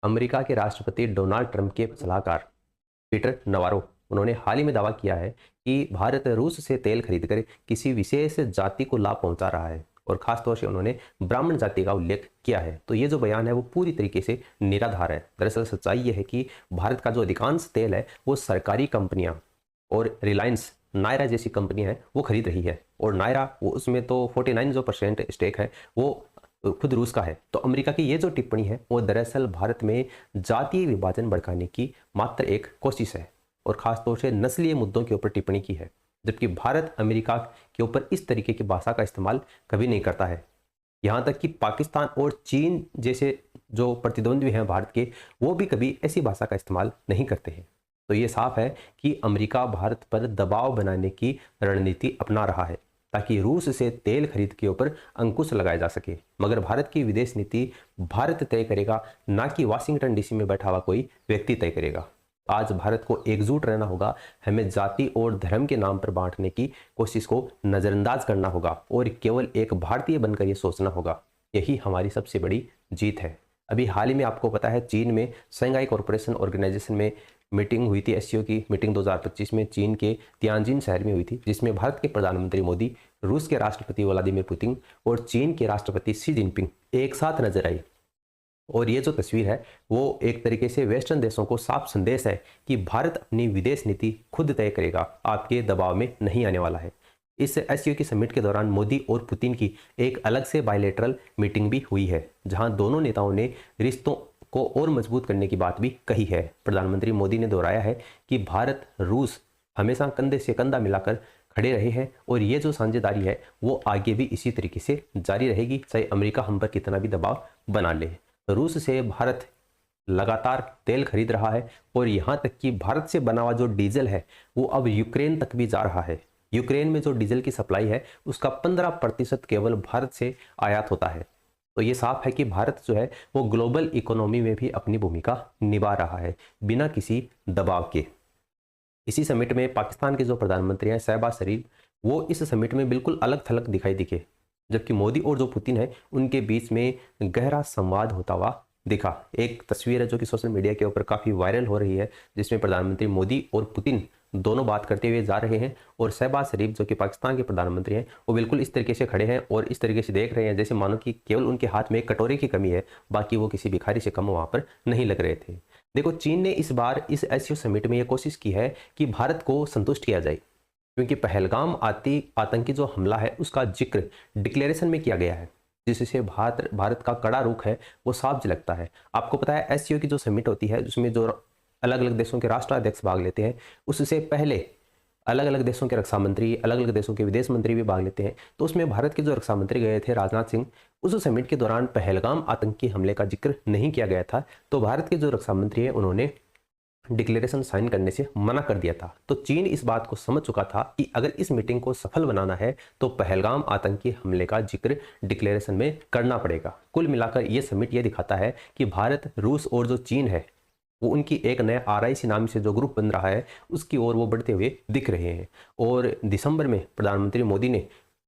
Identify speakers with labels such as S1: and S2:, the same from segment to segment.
S1: America के राष्ट्रपति Donald Trump के सलाहकार पीटर नवारो उन्होंने हाल ही में दावा किया है कि भारत रूस से तेल खरीदकर किसी विशेष जाति को लाभ पहुंचा रहा है और खासतौर से उन्होंने ब्राह्मण जाति का उल्लेख किया है। तो ये जो बयान है वो पूरी तरीके से निराधार है। दरअसल सच्चाई ये है कि भारत का जो अधिकांश तेल है वो सरकारी कंपनियां और रिलायंस नायरा जैसी कंपनी है वो खरीद रही है, और नायरा वो उसमें तो 49% स्टेक है वो खुद रूस का है। तो अमेरिका की ये जो टिप्पणी है वो दरअसल भारत में जातीय विभाजन भड़काने की मात्र एक कोशिश है और खासतौर से नस्लीय मुद्दों के ऊपर टिप्पणी की है, जबकि भारत अमेरिका के ऊपर इस तरीके की भाषा का इस्तेमाल कभी नहीं करता है। यहाँ तक कि पाकिस्तान और चीन जैसे जो प्रतिद्वंद्वी हैं भारत के, वो भी कभी ऐसी भाषा का इस्तेमाल नहीं करते हैं। तो ये साफ है कि अमेरिका भारत पर दबाव बनाने की रणनीति अपना रहा है ताकि रूस से तेल खरीद के ऊपर अंकुश लगाया जा सके। मगर भारत की विदेश नीति भारत तय करेगा, ना कि वाशिंगटन डीसी में बैठा हुआ कोई व्यक्ति तय करेगा। आज भारत को एकजुट रहना होगा, हमें जाति और धर्म के नाम पर बांटने की कोशिश को नज़रअंदाज करना होगा और केवल एक भारतीय बनकर ये सोचना होगा। यही हमारी सबसे बड़ी जीत है। अभी हाल ही में आपको पता है चीन में शंघाई कॉरपोरेशन ऑर्गेनाइजेशन में मीटिंग हुई थी। एससीओ की मीटिंग 2025 में चीन के तियानजिन शहर में हुई थी, जिसमें भारत के प्रधानमंत्री मोदी, रूस के राष्ट्रपति व्लादिमीर पुतिन और चीन के राष्ट्रपति शी जिनपिंग एक साथ नजर आई। और ये जो तस्वीर है वो एक तरीके से वेस्टर्न देशों को साफ संदेश है कि भारत अपनी विदेश नीति खुद तय करेगा, आपके दबाव में नहीं आने वाला है। इस एससीओ की समिट के दौरान मोदी और पुतिन की एक अलग से बायलैटरल मीटिंग भी हुई है, जहां दोनों नेताओं ने रिश्तों को और मजबूत करने की बात भी कही है। प्रधानमंत्री मोदी ने दोहराया है कि भारत रूस हमेशा कंधे से कंधा मिलाकर खड़े रहे हैं और ये जो साझेदारी है वो आगे भी इसी तरीके से जारी रहेगी, चाहे अमेरिका हम पर कितना भी दबाव बना ले। रूस से भारत लगातार तेल खरीद रहा है और यहाँ तक कि भारत से बना हुआ जो डीजल है वो अब यूक्रेन तक भी जा रहा है। यूक्रेन में जो डीजल की सप्लाई है उसका 15% केवल भारत से आयात होता है। तो ये साफ है कि भारत जो है वो ग्लोबल इकोनॉमी में भी अपनी भूमिका निभा रहा है बिना किसी दबाव के। इसी समिट में पाकिस्तान के जो प्रधानमंत्री हैं शहबाज शरीफ, वो इस समिट में बिल्कुल अलग थलग दिखाई दिखे, जबकि मोदी और जो पुतिन है उनके बीच में गहरा संवाद होता हुआ दिखा। एक तस्वीर है जो कि सोशल मीडिया के ऊपर काफ़ी वायरल हो रही है, जिसमें प्रधानमंत्री मोदी और पुतिन दोनों बात करते हुए जा रहे हैं और शहबाज शरीफ जो कि पाकिस्तान के प्रधानमंत्री हैं वो बिल्कुल इस तरीके से खड़े हैं और इस तरीके से देख रहे हैं जैसे मानो कि केवल उनके हाथ में एक कटोरे की कमी है, बाकी वो किसी भिखारी से कम वहाँ पर नहीं लग रहे थे। देखो, चीन ने इस बार इस एससीओ समिट में ये कोशिश की है कि भारत को संतुष्ट किया जाए, क्योंकि पहलगाम आतंकी जो हमला है उसका जिक्र डिक्लेरेशन में किया गया है, जिससे भारत का कड़ा रुख है वो साफ झलकता है। आपको पता है एससीओ की जो समिट होती है उसमें जो अलग अलग देशों के राष्ट्राध्यक्ष भाग लेते हैं, उससे पहले अलग अलग देशों के रक्षा मंत्री, अलग अलग देशों के विदेश मंत्री भी भाग लेते हैं। तो उसमें भारत के जो रक्षा मंत्री गए थे राजनाथ सिंह, उस समिट के दौरान पहलगाम आतंकी हमले का जिक्र नहीं किया गया था। तो भारत के जो रक्षा मंत्री हैं उन्होंने डिक्लेरेशन साइन करने से मना कर दिया था। तो चीन इस बात को समझ चुका था कि अगर इस मीटिंग को सफल बनाना है तो पहलगाम आतंकी हमले का जिक्र डिक्लेरेशन में करना पड़ेगा। कुल मिलाकर ये समिट ये दिखाता है कि भारत, रूस और जो चीन है वो उनकी एक नया आरआईसी नाम से जो ग्रुप बन रहा है उसकी ओर वो बढ़ते हुए दिख रहे हैं। और दिसंबर में प्रधानमंत्री मोदी ने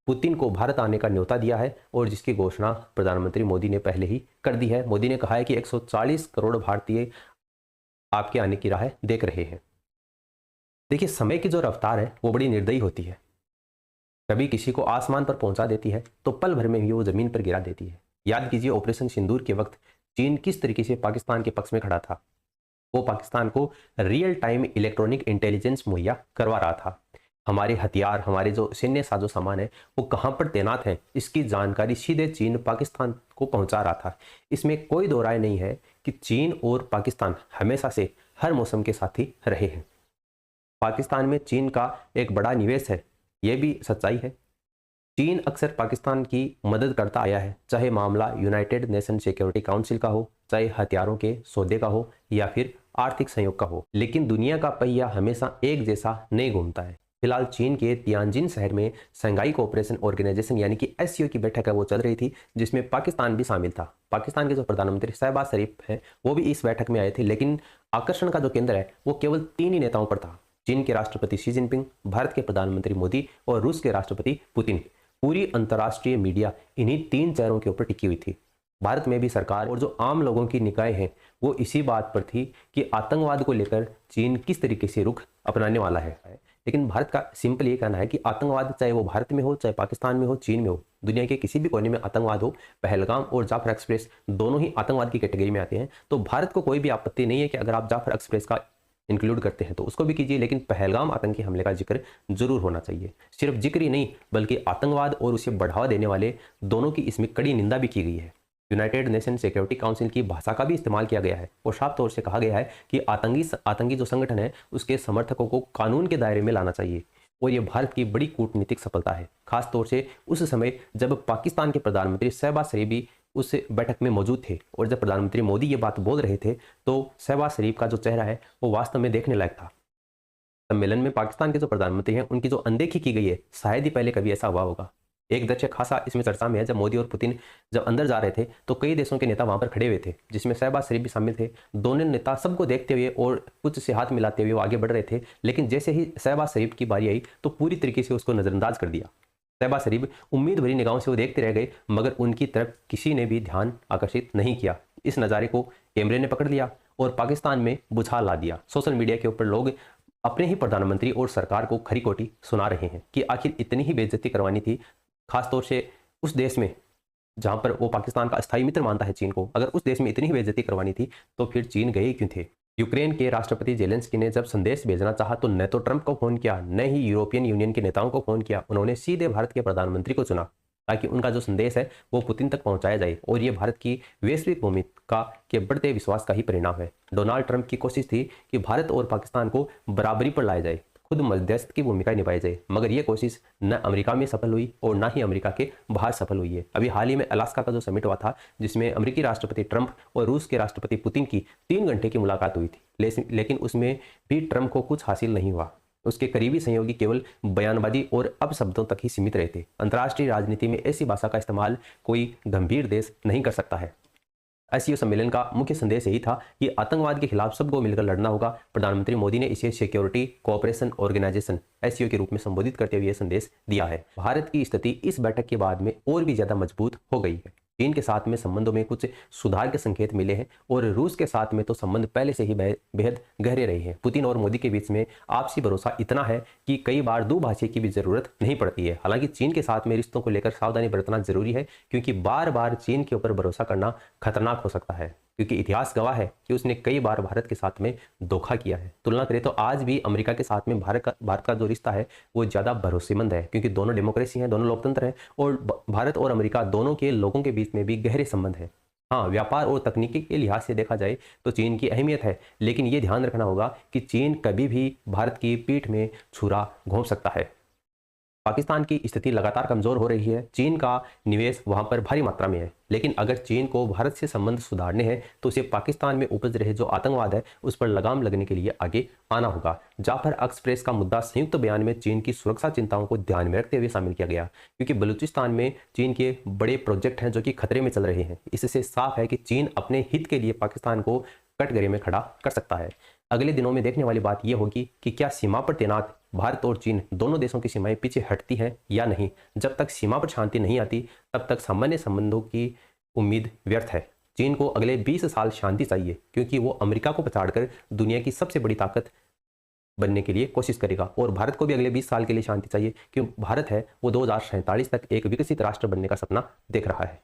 S1: पुतिन को भारत आने का न्योता दिया है और जिसकी घोषणा प्रधानमंत्री मोदी ने पहले ही कर दी है। मोदी ने कहा है कि 140 करोड़ भारतीय आपके आने की राह देख रहे हैं। देखिए, समय की जो रफ्तार है वो बड़ी निर्दयी होती है। कभी किसी को आसमान पर पहुंचा देती है तो पल भर में ही वो जमीन पर गिरा देती है। याद कीजिए ऑपरेशन सिंदूर के वक्त चीन किस तरीके से पाकिस्तान के पक्ष में खड़ा था। वो पाकिस्तान को रियल टाइम इलेक्ट्रॉनिक इंटेलिजेंस मुहैया करवा रहा था। हमारे हथियार, हमारे जो सैन्य साजो सामान है वो कहाँ पर तैनात हैं, इसकी जानकारी सीधे चीन पाकिस्तान को पहुंचा रहा था। इसमें कोई दो राय नहीं है कि चीन और पाकिस्तान हमेशा से हर मौसम के साथी रहे हैं। पाकिस्तान में चीन का एक बड़ा निवेश है, ये भी सच्चाई है। चीन अक्सर पाकिस्तान की मदद करता आया है, चाहे मामला यूनाइटेड नेशन सिक्योरिटी काउंसिल का हो, चाहे हथियारों के सौदे का हो या फिर आर्थिक सहयोग का हो। लेकिन दुनिया का पहिया हमेशा एक जैसा नहीं घूमता है। फिलहाल चीन के तियानजिन शहर में शंघाई कोऑपरेशन ऑर्गेनाइजेशन यानी कि एससीओ की बैठक है वो चल रही थी, जिसमें पाकिस्तान भी शामिल था। पाकिस्तान के जो प्रधानमंत्री शहबाज शरीफ हैं वो भी इस बैठक में आए थे, लेकिन आकर्षण का जो केंद्र है वो केवल 3 ही नेताओं पर था। चीन के राष्ट्रपति शी जिनपिंग, भारत के प्रधानमंत्री मोदी और रूस के राष्ट्रपति पुतिन। पूरी अंतर्राष्ट्रीय मीडिया इन्हीं 3 चेहरों के ऊपर टिकी हुई थी। भारत में भी सरकार और जो आम लोगों की निकाय हैं वो इसी बात पर थी कि आतंकवाद को लेकर चीन किस तरीके से रुख अपनाने वाला है। लेकिन भारत का सिंपल ये कहना है कि आतंकवाद चाहे वो भारत में हो, चाहे पाकिस्तान में हो, चीन में हो, दुनिया के किसी भी कोने में आतंकवाद हो, पहलगाम और जाफर एक्सप्रेस दोनों ही आतंकवाद की कैटेगरी में आते हैं। तो भारत को कोई भी आपत्ति नहीं है कि अगर आप जाफर एक्सप्रेस का इंक्लूड करते हैं तो उसको भी कीजिए, लेकिन पहलगाम आतंकी हमले का जिक्र जरूर होना चाहिए। सिर्फ जिक्र ही नहीं बल्कि आतंकवाद और उसे बढ़ावा देने वाले दोनों की इसमें कड़ी निंदा भी की गई है। यूनाइटेड नेशन सिक्योरिटी काउंसिल की भाषा का भी इस्तेमाल किया गया है और साफ तौर से कहा गया है कि आतंकी जो संगठन है उसके समर्थकों को कानून के दायरे में लाना चाहिए। और ये भारत की बड़ी कूटनीतिक सफलता है, खासतौर से उस समय जब पाकिस्तान के प्रधानमंत्री शहबाज शरीफ भी उस बैठक में मौजूद थे। और जब प्रधानमंत्री मोदी ये बात बोल रहे थे तो शहबाज शरीफ का जो चेहरा है वो वास्तव में देखने लायक था। सम्मेलन में पाकिस्तान के जो प्रधानमंत्री हैं उनकी जो अनदेखी की गई है, शायद ही पहले कभी ऐसा हुआ होगा। एक दशक खासा इसमें चर्चा में है। जब मोदी और पुतिन जब अंदर जा रहे थे तो कई देशों के नेता वहां पर खड़े हुए थे, जिसमें शहबाज शरीफ भी शामिल थे। दोनों नेता सबको देखते हुए और कुछ से हाथ मिलाते हुए वो आगे बढ़ रहे थे, लेकिन जैसे ही शहबाज शरीफ की बारी आई तो पूरी तरीके से उसको नजरअंदाज कर दिया। शहबाज शरीफ उम्मीद भरी निगाहों से वो देखते रह गए, मगर उनकी तरफ किसी ने भी ध्यान आकर्षित नहीं किया। इस नज़ारे को कैमरे ने पकड़ लिया और पाकिस्तान में बुझार ला दिया। सोशल मीडिया के ऊपर लोग अपने ही प्रधानमंत्री और सरकार को खरी खोटी सुना रहे हैं कि आखिर इतनी ही बेइज्जती करवानी थी, खासतौर से उस देश में जहां पर वो पाकिस्तान का अस्थायी मित्र मानता है चीन को। अगर उस देश में इतनी ही बेइज्जती करवानी थी तो फिर चीन गए क्यों थे। यूक्रेन के राष्ट्रपति जेलेंस्की ने जब संदेश भेजना चाहा तो न तो ट्रंप को फोन किया, न ही यूरोपियन यूनियन के नेताओं को फोन किया। उन्होंने सीधे भारत के प्रधानमंत्री को चुना ताकि उनका जो संदेश है वो पुतिन तक पहुंचाया जाए। और ये भारत की वैश्विक भूमिका के बढ़ते विश्वास का ही परिणाम है। डोनाल्ड ट्रंप की कोशिश थी कि भारत और पाकिस्तान को बराबरी पर लाया जाए, खुद मध्यस्थ की भूमिका निभाई जाए, मगर यह कोशिश न अमेरिका में सफल हुई और न ही अमेरिका के बाहर सफल हुई है। अभी हाल ही में अलास्का का जो समिट हुआ था, जिसमें अमेरिकी राष्ट्रपति ट्रंप और रूस के राष्ट्रपति पुतिन की 3 घंटे की मुलाकात हुई थी, लेकिन उसमें भी ट्रंप को कुछ हासिल नहीं हुआ। उसके करीबी सहयोगी केवल बयानबाजी और अपशब्दों तक ही सीमित रहे थे। अंतर्राष्ट्रीय राजनीति में ऐसी भाषा का इस्तेमाल कोई गंभीर देश नहीं कर सकता है। एससीओ सम्मेलन का मुख्य संदेश यही था कि आतंकवाद के खिलाफ सबको मिलकर लड़ना होगा। प्रधानमंत्री मोदी ने इसे सिक्योरिटी कोऑपरेशन ऑर्गेनाइजेशन एससीओ के रूप में संबोधित करते हुए यह संदेश दिया है। भारत की स्थिति इस बैठक के बाद में और भी ज्यादा मजबूत हो गई है। चीन के साथ में संबंधों में कुछ सुधार के संकेत मिले हैं और रूस के साथ में तो संबंध पहले से ही बेहद गहरे रहे हैं। पुतिन और मोदी के बीच में आपसी भरोसा इतना है कि कई बार दुभाषी की भी जरूरत नहीं पड़ती है। हालांकि चीन के साथ में रिश्तों को लेकर सावधानी बरतना जरूरी है, क्योंकि बार बार चीन के ऊपर भरोसा करना खतरनाक हो सकता है, क्योंकि इतिहास गवाह है कि उसने कई बार भारत के साथ में धोखा किया है। तुलना करें तो आज भी अमेरिका के साथ में भारत का जो रिश्ता है वो ज़्यादा भरोसेमंद है, क्योंकि दोनों डेमोक्रेसी हैं, दोनों लोकतंत्र हैं और भारत और अमेरिका दोनों के लोगों के बीच में भी गहरे संबंध हैं। हाँ, व्यापार और तकनीकी के लिहाज से देखा जाए तो चीन की अहमियत है, लेकिन ये ध्यान रखना होगा कि चीन कभी भी भारत की पीठ में छुरा घोंप सकता है। पाकिस्तान की स्थिति लगातार कमजोर हो रही है। चीन का निवेश वहां पर भारी मात्रा में है, लेकिन अगर चीन को भारत से संबंध सुधारने हैं तो उसे पाकिस्तान में उपज रहे जो आतंकवाद है उस पर लगाम लगने के लिए आगे आना होगा। जाफर एक्सप्रेस का मुद्दा संयुक्त बयान में चीन की सुरक्षा चिंताओं को ध्यान में रखते हुए शामिल किया गया, क्योंकि बलूचिस्तान में चीन के बड़े प्रोजेक्ट हैं जो कि खतरे में चल रहे हैं। इससे साफ है कि चीन अपने हित के लिए पाकिस्तान को कटघरे में खड़ा कर सकता है। अगले दिनों में देखने वाली बात यह होगी कि क्या सीमा पर तैनात भारत और चीन दोनों देशों की सीमाएं पीछे हटती हैं या नहीं। जब तक सीमा पर शांति नहीं आती तब तक सामान्य संबंधों की उम्मीद व्यर्थ है। चीन को अगले 20 साल शांति चाहिए, क्योंकि वो अमेरिका को पछाड़कर दुनिया की सबसे बड़ी ताकत बनने के लिए कोशिश करेगा, और भारत को भी अगले 20 साल के लिए शांति चाहिए, क्योंकि भारत है वो 2047 तक एक विकसित राष्ट्र बनने का सपना देख रहा है।